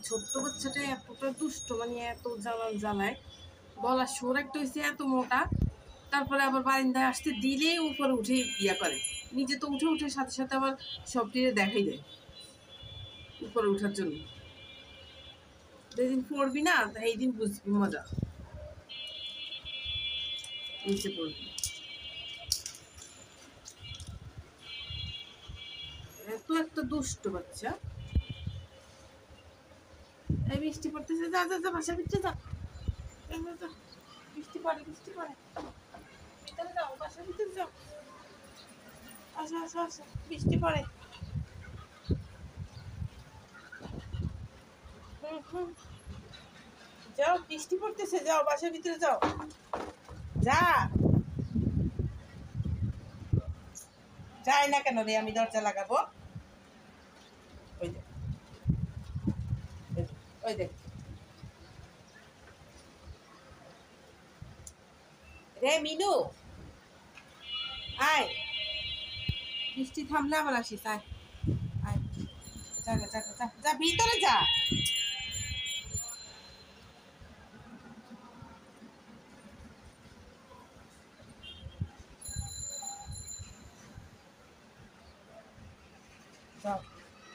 ছোট্ট বাচ্চাটা এতটা দুষ্ট, মানে এত জ্বালায়, গলার সুর একটা হয়েছে এত মোটা। তারপরে আবার বারিন্দায় আসতে দিলেই উপরে উঠে ইয়া করে, নিজে তো উঠে সাথে সাথে আবার সবটিরে দেখাই দেয় উপরে উঠার জন্য। যেদিন পড়বি না এই দিন বুঝবি মজা, নিচে পড়বি। এত একটা দুষ্ট বাচ্চা। এই বৃষ্টি পড়তেছে, যা যা যা বাসার ভিতরে যা, বৃষ্টি পড়ে ভিতরে যাও, বাসার ভিতরে যাও, আসো আসো আসো, বৃষ্টি পড়ে। যাও, বৃষ্টি পড়তেছে, যাও বাসার ভিতরে যাও, যা। যাই না কেন রে, আমি দরজা লাগাবো। ওই দেখ, ওই দেখ রে মিনু, আয়, বৃষ্টি থামলে আবার আসিস, আয় আয়, যা যা যা যা, ভিতরে যা। যাও,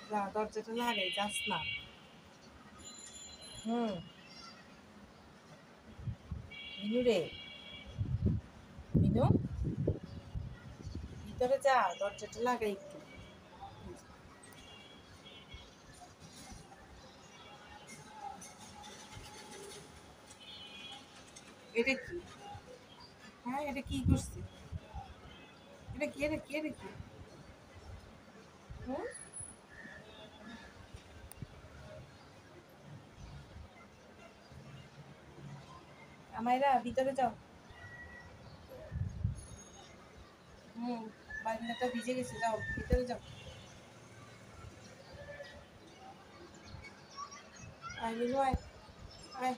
যা, দরজাটা লাগাই, যাস না। মিনু রে, মিনু, ভিতরে যা, দরজাটা লাগাই একটু। এটা কি? হ্যাঁ, এটা কি করছে? এটা কি? এটা কি? এটা কি? হুম, আমায়রা ভিতরে যাও। বারান্দাটা ভিজে গেছে, যাও ভিতরে যাও। আয় মিনু, আয় আয়।